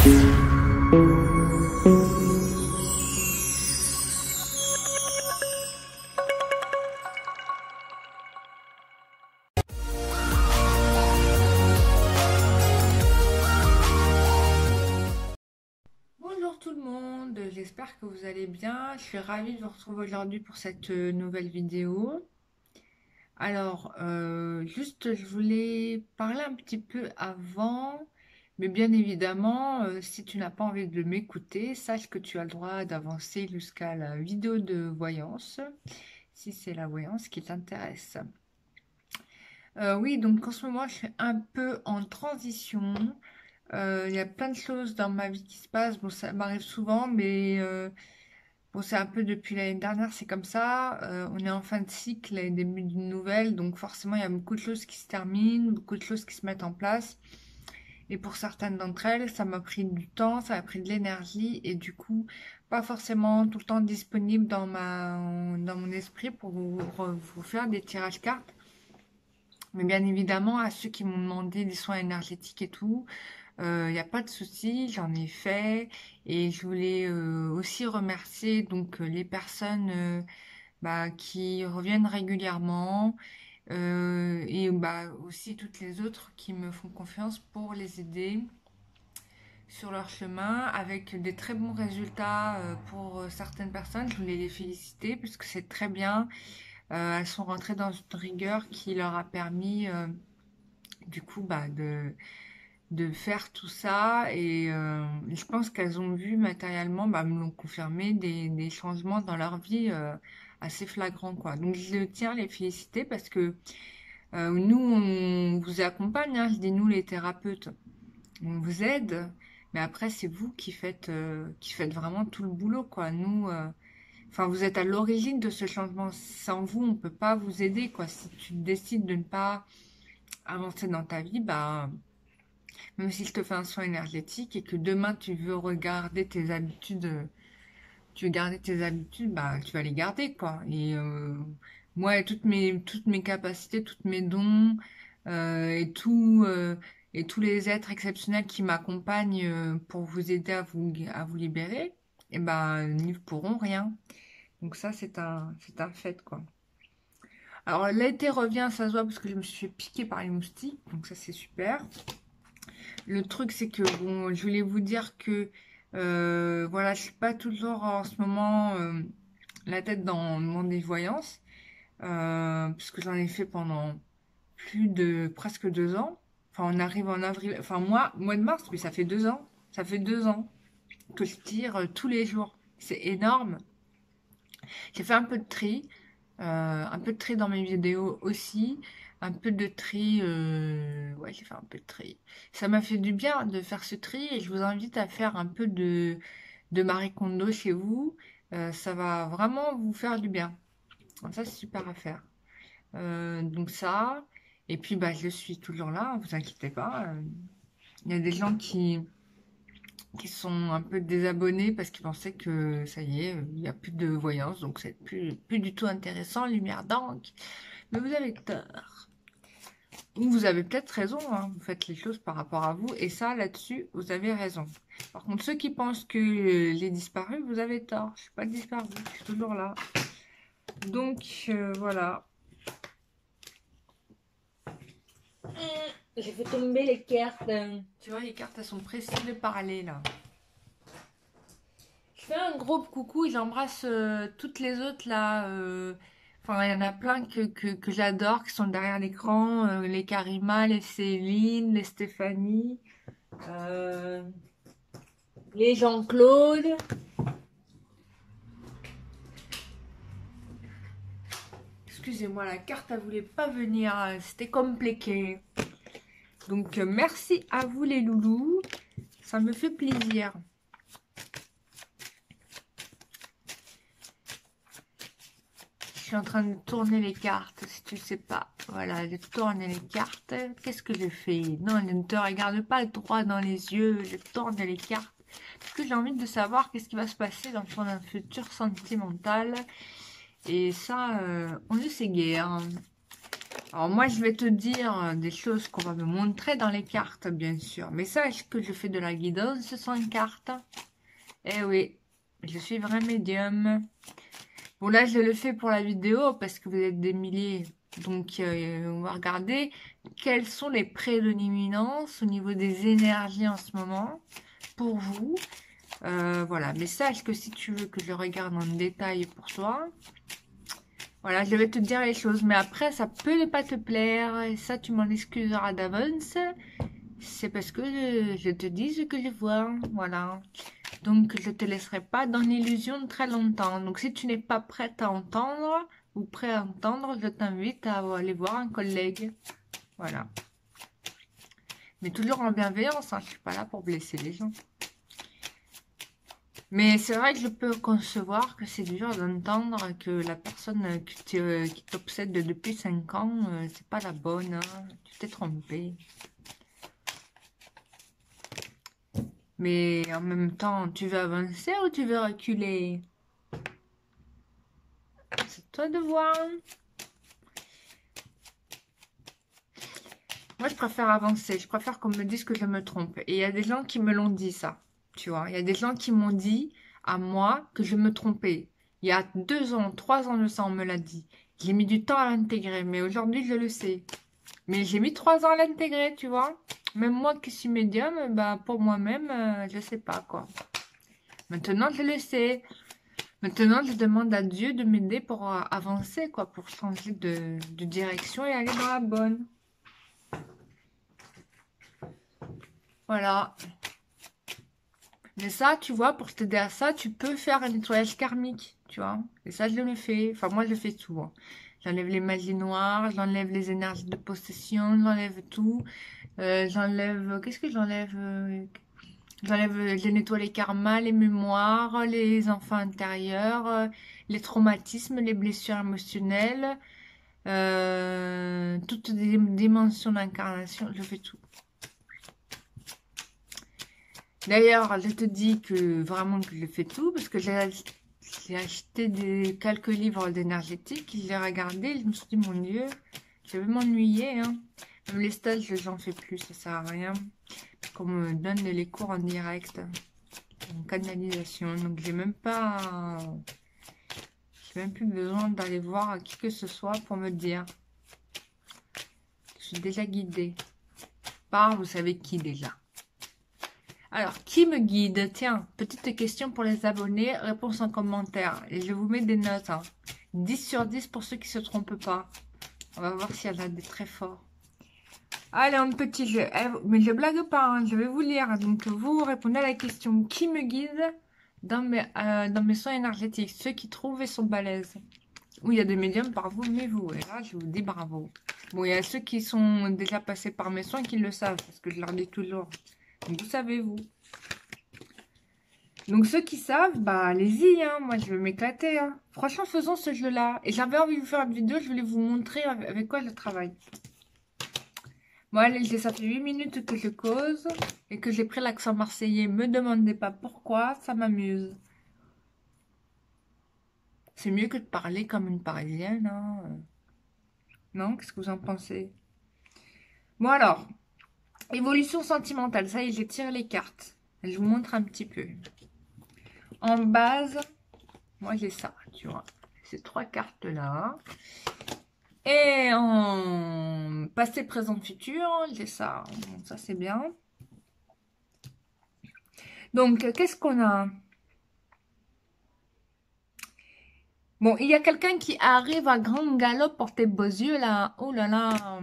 Bonjour tout le monde, j'espère que vous allez bien. Je suis ravie de vous retrouver aujourd'hui pour cette nouvelle vidéo. Alors, juste je voulais parler un petit peu avant, mais bien évidemment, si tu n'as pas envie de m'écouter, sache que tu as le droit d'avancer jusqu'à la vidéo de voyance, si c'est la voyance qui t'intéresse. Oui, donc en ce moment, je suis un peu en transition. Il y a plein de choses dans ma vie qui se passent. Bon, ça m'arrive souvent, mais bon, c'est un peu depuis l'année dernière, c'est comme ça. On est en fin de cycle et début d'une nouvelle, donc forcément, il y a beaucoup de choses qui se terminent, beaucoup de choses qui se mettent en place. Et pour certaines d'entre elles, ça m'a pris du temps, ça m'a pris de l'énergie, et du coup, pas forcément tout le temps disponible dans mon esprit pour vous faire des tirages cartes. Mais bien évidemment, à ceux qui m'ont demandé des soins énergétiques et tout, il n'y a pas de souci, j'en ai fait. Et je voulais aussi remercier donc les personnes qui reviennent régulièrement et aussi toutes les autres qui me font confiance pour les aider sur leur chemin avec des très bons résultats pour certaines personnes. Je voulais les féliciter puisque c'est très bien. Elles sont rentrées dans une rigueur qui leur a permis du coup de faire tout ça et je pense qu'elles ont vu matériellement, me l'ont confirmé, des changements dans leur vie assez flagrants quoi. Donc je tiens à les féliciter parce que nous on vous accompagne, hein, je dis nous les thérapeutes, on vous aide, mais après c'est vous qui faites vraiment tout le boulot quoi. Nous enfin, vous êtes à l'origine de ce changement. Sans vous, on peut pas vous aider, quoi. Si tu décides de ne pas avancer dans ta vie, même si je te fais un soin énergétique et que demain tu veux regarder tes habitudes, tu veux garder tes habitudes, tu vas les garder, quoi. Et moi, toutes mes capacités, tous mes dons et tous les êtres exceptionnels qui m'accompagnent pour vous aider à vous libérer, et n'y pourront rien. Donc ça, c'est un fait, quoi. Alors, l'été revient, ça se voit parce que je me suis fait piquer par les moustiques. Donc ça, c'est super. Le truc, c'est que, bon, je voulais vous dire que, voilà, je suis pas toujours en ce moment la tête dans des voyances. Puisque j'en ai fait pendant plus de presque 2 ans. Enfin, on arrive en avril. Enfin, mois de mars, mais ça fait 2 ans. Ça fait 2 ans que je tire tous les jours. C'est énorme. J'ai fait un peu de tri dans mes vidéos aussi, un peu de tri, ouais j'ai fait un peu de tri. Ça m'a fait du bien de faire ce tri et je vous invite à faire un peu de Marie Kondo chez vous. Ça va vraiment vous faire du bien. Donc ça c'est super à faire. Donc ça, et puis je suis toujours là, vous inquiétez pas. Il y a des gens qui sont un peu désabonnés parce qu'ils pensaient que ça y est, il n'y a plus de voyance, donc c'est plus du tout intéressant, lumière d'encre. Mais vous avez tort. Ou vous avez peut-être raison, hein, vous faites les choses par rapport à vous, et ça, là-dessus, vous avez raison. Par contre, ceux qui pensent que j'ai disparu, vous avez tort. Je suis pas disparu, je suis toujours là. Donc, voilà. J'ai fait tomber les cartes. Tu vois, les cartes, elles sont pressées de parler, là. Je fais un gros coucou et j'embrasse toutes les autres là. Enfin, il y en a plein que j'adore, qui sont derrière l'écran. Les Karima, les Céline, les Stéphanie, euh, les Jean-Claude. Excusez-moi, la carte, elle voulait pas venir. C'était compliqué. Donc, merci à vous les loulous. Ça me fait plaisir. Je suis en train de tourner les cartes, si tu ne sais pas. Voilà, je tourne les cartes. Qu'est-ce que je fais? Non, je ne te regarde pas droit dans les yeux. Je tourne les cartes. Parce que j'ai envie de savoir qu'est-ce qui va se passer dans ton futur sentimental. Et ça, on ne sait guère. Alors moi, je vais te dire des choses qu'on va me montrer dans les cartes, bien sûr. Mais sache que je fais de la guidance sans carte. Eh oui, je suis vrai médium. Bon, là, je le fais pour la vidéo parce que vous êtes des milliers. Donc, on va regarder quelles sont les prédominances au niveau des énergies en ce moment pour vous. Voilà, mais sache que si tu veux que je regarde en détail pour toi, voilà, je vais te dire les choses. Mais après, ça peut ne pas te plaire et ça, tu m'en excuseras d'avance. C'est parce que je te dis ce que je vois. Voilà. Donc, je te laisserai pas dans l'illusion très longtemps. Donc, si tu n'es pas prête à entendre ou prêt à entendre, je t'invite à aller voir un collègue. Voilà. Mais toujours en bienveillance, hein. Je suis pas là pour blesser les gens. Mais c'est vrai que je peux concevoir que c'est dur d'entendre que la personne qui t'obsède depuis 5 ans, c'est pas la bonne, hein. Tu t'es trompé. Mais en même temps, tu veux avancer ou tu veux reculer? C'est toi de voir. Moi, je préfère avancer. Je préfère qu'on me dise que je me trompe. Et il y a des gens qui me l'ont dit, ça. Tu vois, il y a des gens qui m'ont dit à moi que je me trompais. Il y a 2 ans, 3 ans de ça, on me l'a dit. J'ai mis du temps à l'intégrer, mais aujourd'hui, je le sais. Mais j'ai mis 3 ans à l'intégrer, tu vois. Même moi qui suis médium, bah, pour moi-même, je sais pas, quoi. Maintenant, je le sais. Maintenant, je demande à Dieu de m'aider pour avancer, quoi, pour changer de direction et aller dans la bonne. Voilà. Mais ça, tu vois, pour t'aider à ça, tu peux faire un nettoyage karmique, tu vois. Et ça, je le fais. Enfin, moi, je le fais souvent. J'enlève les magies noires, j'enlève les énergies de possession, j'enlève tout. J'enlève... Qu'est-ce que j'enlève J'enlève, je nettoie les karmas, les mémoires, les enfants intérieurs, les traumatismes, les blessures émotionnelles, toutes les dimensions d'incarnation, je fais tout. D'ailleurs, je te dis que vraiment que je fais tout parce que j'ai acheté quelques livres d'énergétique, je les ai regardés, et je me suis dit, mon Dieu, je vais m'ennuyer, hein. Même les stages, j'en fais plus, ça sert à rien. Qu'on me donne les cours en direct, en canalisation, donc j'ai même plus besoin d'aller voir qui que ce soit pour me dire. Je suis déjà guidée par, vous savez qui déjà. Alors, qui me guide? Tiens, petite question pour les abonnés, réponse en commentaire. Et je vous mets des notes, hein. 10 sur 10 pour ceux qui se trompent pas. On va voir s'il y en a des très forts. Allez, un petit jeu. Mais je blague pas, hein, je vais vous lire. Donc, vous répondez à la question. Qui me guide dans mes soins énergétiques? Ceux qui trouvent et sont balèzes. Oui, il y a des médiums par vous, mais vous. Et là, je vous dis bravo. Bon, il y a ceux qui sont déjà passés par mes soins qui le savent, parce que je leur dis toujours. Donc, vous savez, vous. Donc, ceux qui savent, bah, allez-y, hein. Moi, je vais m'éclater, hein. Franchement, faisons ce jeu-là. Et j'avais envie de vous faire une vidéo, je voulais vous montrer avec quoi je travaille. Bon, allez, ça fait 8 minutes que je cause et que j'ai pris l'accent marseillais. Me demandez pas pourquoi, ça m'amuse. C'est mieux que de parler comme une parisienne, hein. Non, qu'est-ce que vous en pensez? Bon, alors, évolution sentimentale. Ça y est, j'ai tiré les cartes. Je vous montre un petit peu. En base, moi j'ai ça, tu vois. Ces 3 cartes-là. Et en passé, présent, futur, j'ai ça. Ça, c'est bien. Donc, qu'est-ce qu'on a? Bon, il y a quelqu'un qui arrive à grand galop pour tes beaux yeux, là. Oh là là.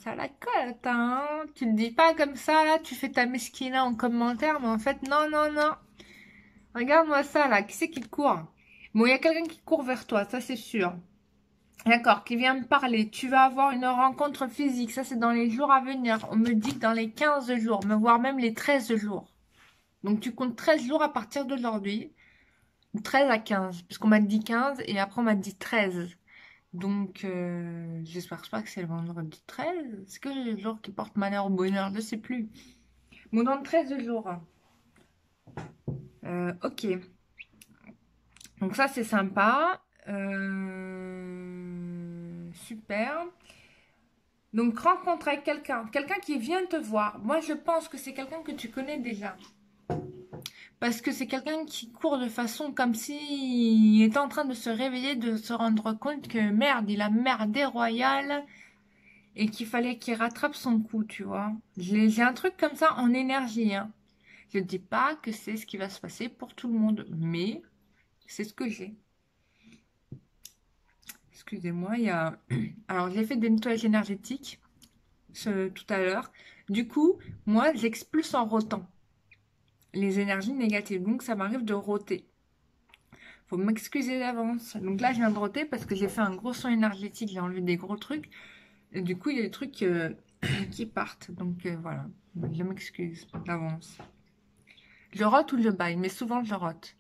Ça la cote, hein. Tu le dis pas comme ça, là. Tu fais ta mesquina en commentaire, mais en fait, non, non, non. Regarde-moi ça, là. Qui c'est qui court? Bon, il y a quelqu'un qui court vers toi, ça, c'est sûr. D'accord, qui vient me parler. Tu vas avoir une rencontre physique. Ça, c'est dans les jours à venir. On me dit que dans les 15 jours, voire même les 13 jours. Donc, tu comptes 13 jours à partir d'aujourd'hui. 13 à 15, puisqu'on m'a dit 15 et après on m'a dit 13. Donc, j'espère pas que c'est le vendredi 13. Est-ce que c'est le jour qui porte malheur ou bonheur? Je ne sais plus. Bon, dans 13 jours. Ok. Donc ça, c'est sympa. super. Donc, rencontre avec quelqu'un, quelqu'un qui vient te voir. Moi, je pense que c'est quelqu'un que tu connais déjà. Parce que c'est quelqu'un qui court de façon comme s'il était en train de se réveiller, de se rendre compte que merde, il a merdé royal et qu'il fallait qu'il rattrape son coup, tu vois. J'ai un truc comme ça en énergie, hein. Je ne dis pas que c'est ce qui va se passer pour tout le monde, mais c'est ce que j'ai. Excusez-moi, il y a... Alors, j'ai fait des nettoyages énergétiques tout à l'heure. Du coup, moi, j'expulse en rotant les énergies négatives. Donc, ça m'arrive de roter. Faut m'excuser d'avance. Donc là, je viens de roter parce que j'ai fait un gros son énergétique. J'ai enlevé des gros trucs. Et du coup, il y a des trucs qui partent. Donc voilà. Je m'excuse d'avance. Je rote ou je baille, mais souvent je rote.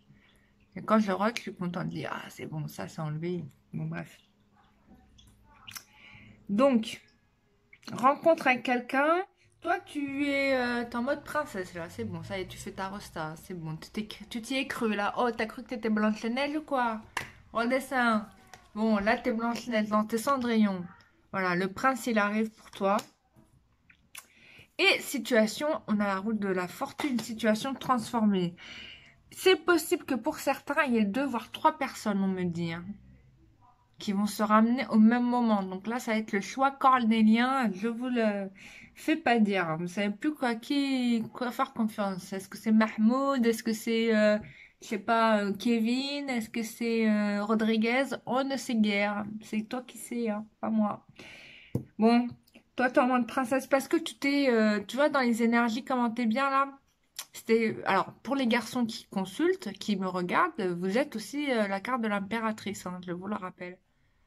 Et quand je rote, je suis contente de dire, ah, c'est bon, ça, c'est enlevé. Bon, bref. Donc, rencontre avec quelqu'un. Toi, t'es en mode princesse, là. C'est bon, ça y est, tu fais ta rosta. C'est bon, tu t'y es cru, là. Oh, t'as cru que t'étais Blanche-Neige ou quoi? Redescends. Bon, là, t'es Blanche-Neige, non, t'es Cendrillon. Voilà, le prince, il arrive pour toi. Et situation, on a la route de la fortune, situation transformée. C'est possible que pour certains, il y ait 2 voire 3 personnes, on me dit, hein, qui vont se ramener au même moment. Donc là, ça va être le choix cornélien. Je vous le fais pas dire. Vous savez plus quoi faire confiance. Est-ce que c'est Mahmoud? Est-ce que c'est, je sais pas, Kevin? Est-ce que c'est Rodriguez? On ne sait guère. C'est toi qui sais, hein, pas moi. Bon, toi, t'es en mode princesse parce que tu vois, dans les énergies, comment t'es bien là? Alors, pour les garçons qui consultent, qui me regardent, vous êtes aussi la carte de l'impératrice, hein, je vous le rappelle.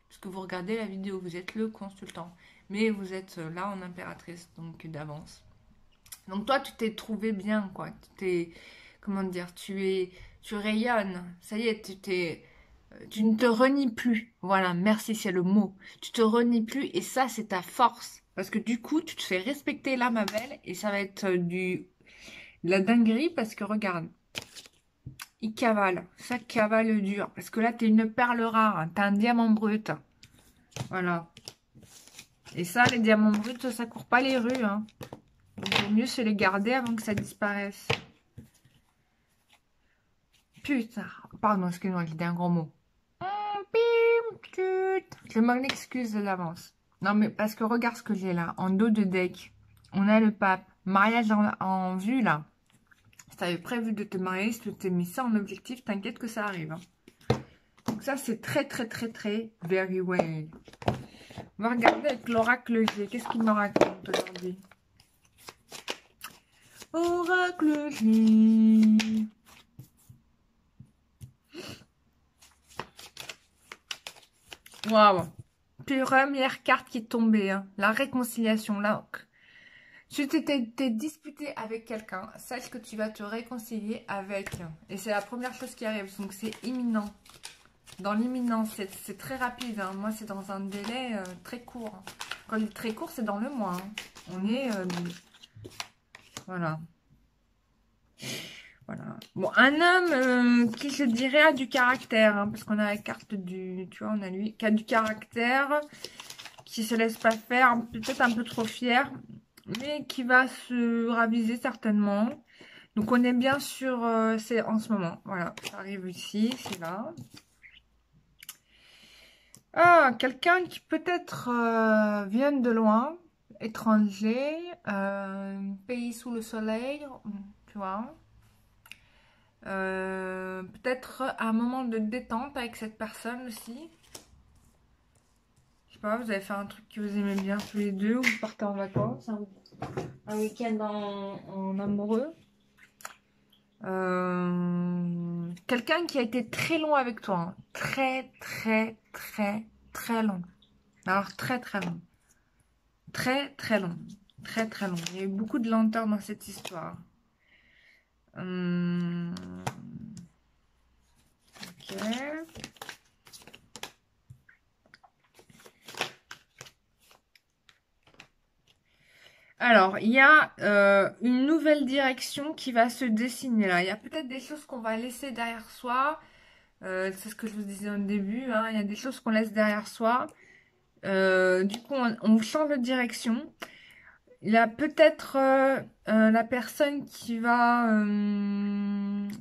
Parce que vous regardez la vidéo, vous êtes le consultant. Mais vous êtes là en impératrice, donc d'avance. Donc toi, tu t'es trouvé bien, quoi. Comment dire, tu rayonnes. Ça y est, tu ne te renies plus. Voilà, merci, c'est le mot. Tu te renies plus et ça, c'est ta force. Parce que du coup, tu te fais respecter là, ma belle, et ça va être de la dinguerie parce que regarde, il cavale. Ça cavale dur. Parce que là, t'es une perle rare. Hein. T'as un diamant brut. Voilà. Et ça, les diamants bruts, ça court pas les rues. Hein. Donc, il vaut mieux se les garder avant que ça disparaisse. Putain. Pardon, excuse-moi, j'ai dit un gros mot. Je m'en excuse de l'avance. Non, mais parce que regarde ce que j'ai là. En dos de deck, on a le pape. Mariage en vue, là. Si tu avais prévu de te marier, si tu t'es mis ça en objectif, t'inquiète que ça arrive. Hein. Donc ça, c'est très, très, très, très very well. On va regarder avec l'oracle G. Qu'est-ce qu'il me raconte aujourd'hui? Oracle G. Waouh. Première carte qui est tombée. Hein. La réconciliation. Là, tu t'es disputé avec quelqu'un. Sache que tu vas te réconcilier avec. Et c'est la première chose qui arrive. Donc c'est imminent. Dans l'imminence, c'est très rapide. Hein. Moi, c'est dans un délai très court. Hein. Quand il est très court, c'est dans le mois. Hein. On est... voilà. Voilà. Bon, un homme qui, je dirais, a du caractère. Hein, parce qu'on a la carte du... Tu vois, on a lui qui a du caractère. Qui se laisse pas faire. Peut-être un peu trop fier. Mais qui va se raviser certainement. Donc, on est bien sur... c'est en ce moment. Voilà. Ça arrive ici, c'est là. Ah, quelqu'un qui peut-être vient de loin, étranger, pays sous le soleil, tu vois. Peut-être un moment de détente avec cette personne aussi. Je sais pas, vous avez fait un truc que vous aimez bien tous les deux, ou vous partez en vacances, un week-end en amoureux. Quelqu'un qui a été très long avec toi, hein. Très, très, très, très long. Alors, très, très long. Très, très long. Très, très long. Il y a eu beaucoup de lenteur dans cette histoire. Ok. Alors, il y a une nouvelle direction qui va se dessiner là. Il y a peut-être des choses qu'on va laisser derrière soi. C'est ce que je vous disais au début. Hein. Il y a des choses qu'on laisse derrière soi. Du coup, on change de direction. Il y a peut-être la personne qui va...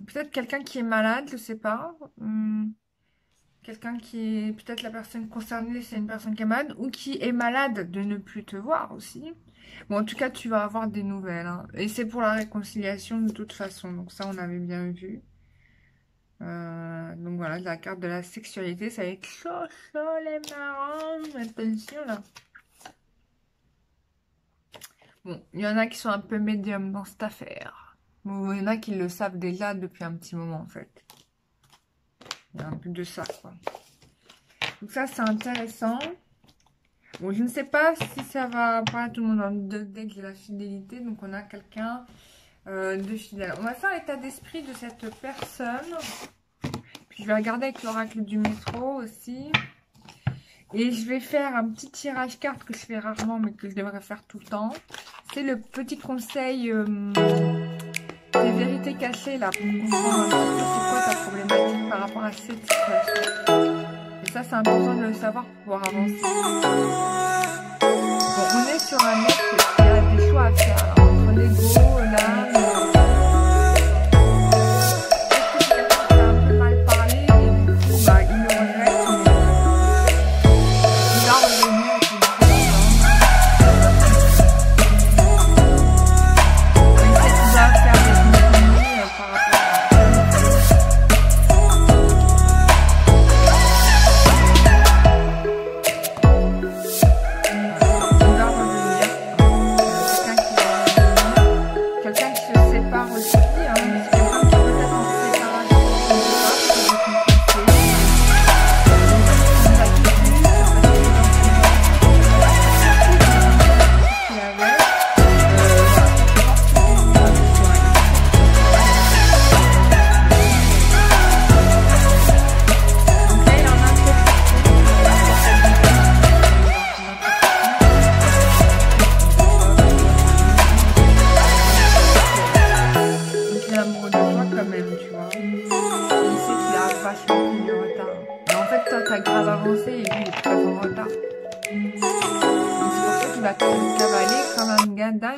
peut-être quelqu'un qui est malade, je sais pas. Quelqu'un qui est... Peut-être la personne concernée, c'est une personne qui est malade ou qui est malade de ne plus te voir aussi. Bon, en tout cas, tu vas avoir des nouvelles, hein. Et c'est pour la réconciliation de toute façon. Donc ça, on avait bien vu. Donc voilà, la carte de la sexualité, ça va être chaud, chaud les marrons. Attention là. Bon, il y en a qui sont un peu médiums dans cette affaire. Bon, il y en a qui le savent déjà depuis un petit moment en fait. Il y a un peu de ça quoi. Donc ça c'est intéressant. Bon, je ne sais pas si ça va parler à tout le monde dans le deck de la fidélité. Donc on a quelqu'un de fidèle. On va faire l'état d'esprit de cette personne. Puis je vais regarder avec l'oracle du métro aussi. Et je vais faire un petit tirage carte que je fais rarement mais que je devrais faire tout le temps. C'est le petit conseil des vérités cachées là pour comprendre un petit peu c'est quoi ta problématique par rapport à cette situation. Et ça c'est important de le savoir pour pouvoir avancer. Bon, on est sur un mec qui a des choix à faire là, entre l'ego, l'âme.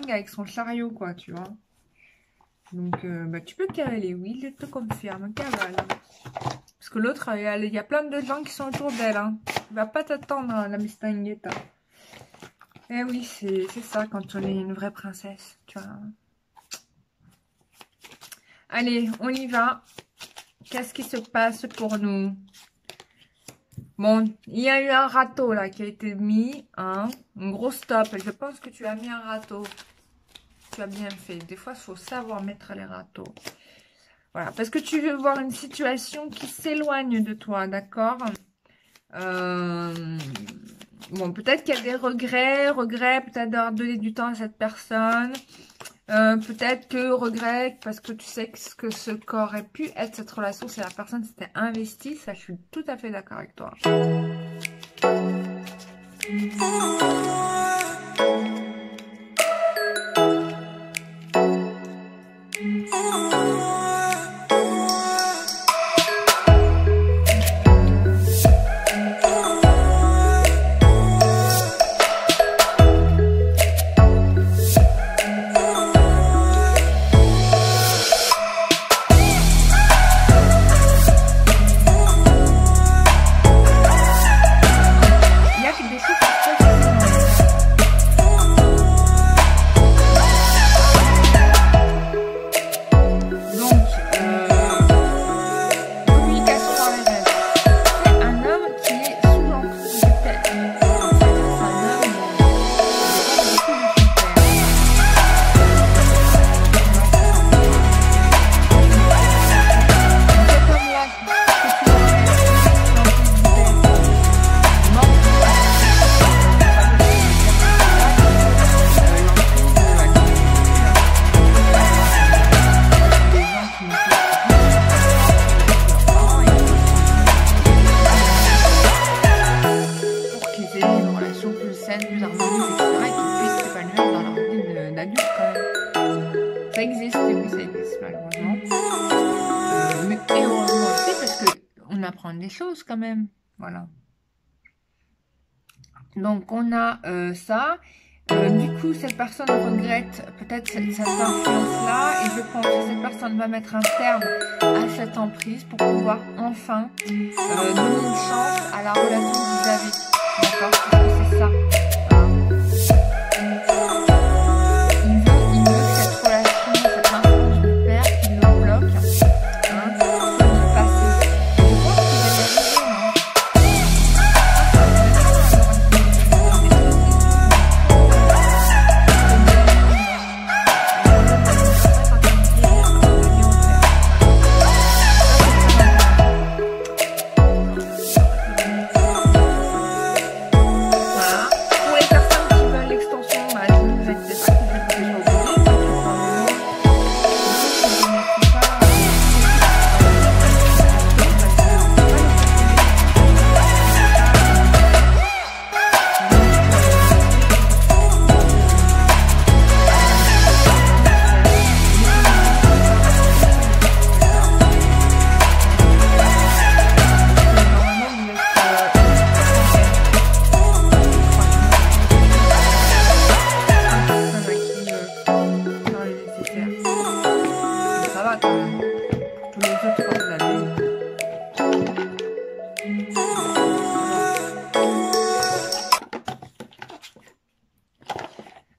Avec son chariot quoi tu vois, donc bah, tu peux cavaler, oui je te confirme, cavale, parce que l'autre il y a plein de gens qui sont autour d'elle, hein. Il va pas t'attendre la mistinguetta. Eh oui c'est ça quand on est une vraie princesse tu vois. Allez on y va, qu'est-ce qui se passe pour nous? Bon, il y a eu un râteau là qui a été mis, hein, un gros stop. Je pense que tu as mis un râteau. Tu as bien fait. Des fois, il faut savoir mettre les râteaux. Voilà, parce que tu veux voir une situation qui s'éloigne de toi, d'accord? Bon, peut-être qu'il y a des regrets peut-être d'avoir donné du temps à cette personne. Peut-être que regret parce que tu sais que ce qu'aurait pu être cette relation si la personne s'était investie. Ça, je suis tout à fait d'accord avec toi. Des choses quand même, voilà. Donc, on a ça. Du coup, cette personne regrette peut-être cette influence-là et je pense que cette personne va mettre un terme à cette emprise pour pouvoir enfin donner une chance à la relation que vous avez. D'accord? Parce que c'est ça. Il veut que cette relation, cette influence du père qui le bloque, soit du passé. Et je pense qu'il va y arriver,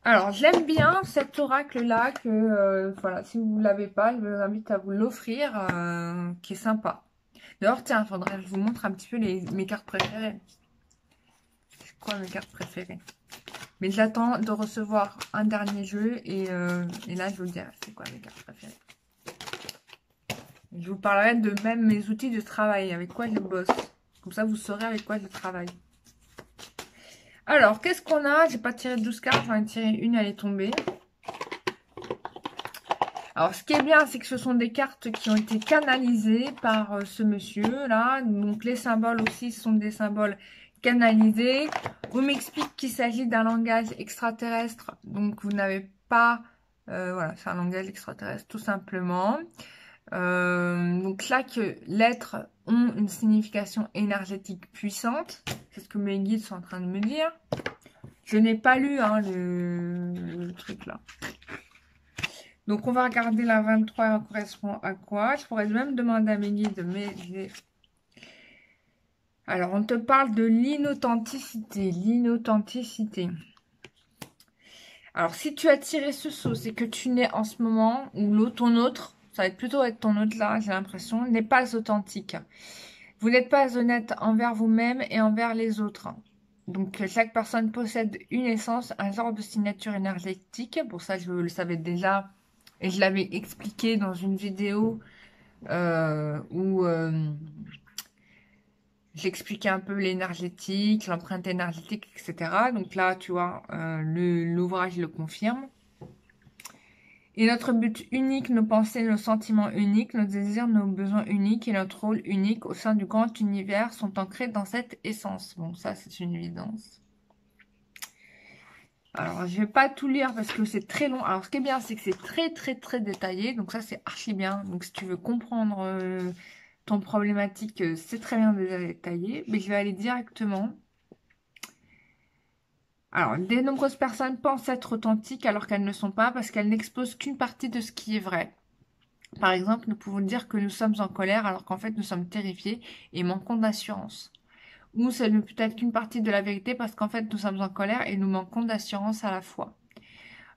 Alors, j'aime bien cet oracle-là que, voilà, si vous ne l'avez pas, je vous invite à vous l'offrir, qui est sympa. D'ailleurs, tiens, il faudrait que je vous montre un petit peu mes cartes préférées. C'est quoi mes cartes préférées? Mais j'attends de recevoir un dernier jeu et là, je vous dirai c'est quoi mes cartes préférées. Je vous parlerai de même mes outils de travail, avec quoi je bosse. Comme ça, vous saurez avec quoi je travaille. Alors, qu'est-ce qu'on a? J'ai pas tiré 12 cartes, j'en ai tiré une, elle est tombée. Alors, ce qui est bien, c'est que ce sont des cartes qui ont été canalisées par ce monsieur-là. Donc, les symboles aussi sont des symboles canalisés. On m'explique qu'il s'agit d'un langage extraterrestre. Donc, vous n'avez pas... voilà, c'est un langage extraterrestre, tout simplement. Donc, chaque lettre ont une signification énergétique puissante. C'est ce que mes guides sont en train de me dire. Je n'ai pas lu hein, le truc là. Donc, on va regarder la 23, elle correspond à quoi? Je pourrais même demander à mes guides, mais j'ai... Alors, on te parle de l'inauthenticité. L'inauthenticité. Alors, si tu as tiré ce saut, c'est que tu n'es en ce moment, ou ton autre, ça va être plutôt être ton autre là, j'ai l'impression, n'est pas authentique. Vous n'êtes pas honnête envers vous-même et envers les autres. Donc, chaque personne possède une essence, un genre de signature énergétique. Pour ça, je le savais déjà et je l'avais expliqué dans une vidéo où j'expliquais un peu l'énergétique, l'empreinte énergétique, etc. Donc là, tu vois, l'ouvrage le confirme. Et notre but unique, nos pensées, nos sentiments uniques, nos désirs, nos besoins uniques et notre rôle unique au sein du grand univers sont ancrés dans cette essence. Bon, ça, c'est une évidence. Alors, je vais pas tout lire parce que c'est très long. Alors, ce qui est bien, c'est que c'est très détaillé. Donc, ça, c'est archi bien. Donc, si tu veux comprendre ton problématique, c'est très bien déjà détaillé. Mais je vais aller directement. Alors, de nombreuses personnes pensent être authentiques alors qu'elles ne sont pas parce qu'elles n'exposent qu'une partie de ce qui est vrai. Par exemple, nous pouvons dire que nous sommes en colère alors qu'en fait nous sommes terrifiés et manquons d'assurance. Ou ça ne peut être qu'une partie de la vérité parce qu'en fait nous sommes en colère et nous manquons d'assurance à la fois.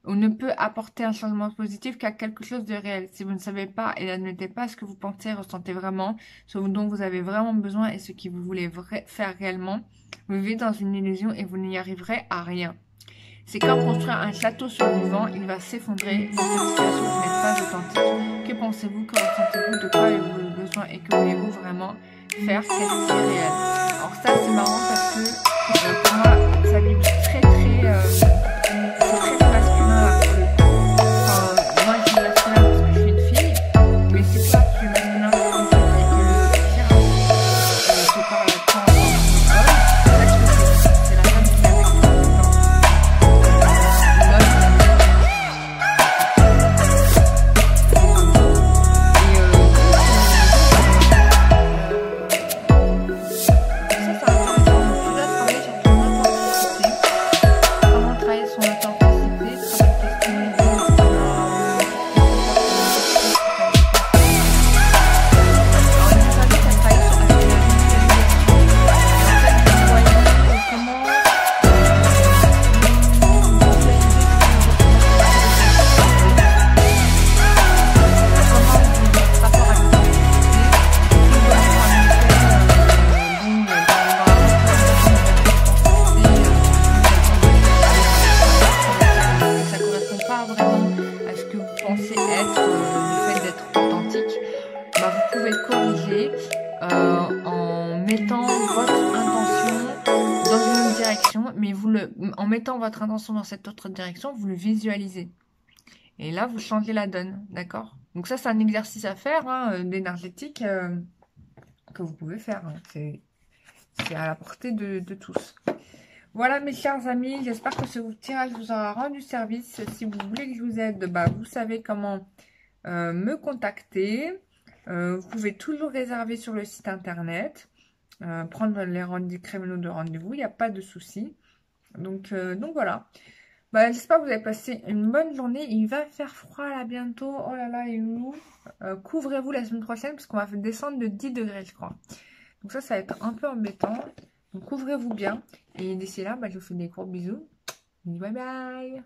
On ne peut apporter un changement positif qu'à quelque chose de réel. Si vous ne savez pas et n'admettez pas ce que vous pensez et ressentez vraiment, ce dont vous avez vraiment besoin et ce que vous voulez faire réellement, vous vivez dans une illusion et vous n'y arriverez à rien. C'est comme construire un château sur le vent, il va s'effondrer dans cette situation qui n'est pas authentique. Que pensez-vous, que ressentez-vous, de quoi avez-vous besoin et que voulez-vous vraiment faire, qu'est-ce qui est réel? Alors ça c'est marrant parce que pour moi ça vibre très masculin pour le coup. Moi je suis masculin parce que je suis une fille, mais c'est pas que je suis masculin comme ça et que le tirage se parle à temps en homme. C'est la femme qui a correspond à ce que vous pensez être le fait d'être authentique, bah, vous pouvez corriger en mettant votre intention dans une direction, mais en mettant votre intention dans cette autre direction, vous le visualisez. Et là, vous changez la donne, d'accord? Donc ça, c'est un exercice à faire hein, d'énergétique que vous pouvez faire. Hein. C'est à la portée de tous. Voilà mes chers amis, j'espère que ce tirage vous aura rendu service. Si vous voulez que je vous aide, bah, vous savez comment me contacter. Vous pouvez toujours réserver sur le site internet, prendre les créneaux de rendez-vous, il n'y a pas de souci. Donc voilà. Bah, j'espère que vous avez passé une bonne journée. Il va faire froid là bientôt. Oh là là, et nous. Couvrez-vous la semaine prochaine parce qu'on va descendre de 10 degrés, je crois. Donc ça va être un peu embêtant. Donc couvrez-vous bien. Et d'ici là, bah, je vous fais des gros bisous. Bye bye.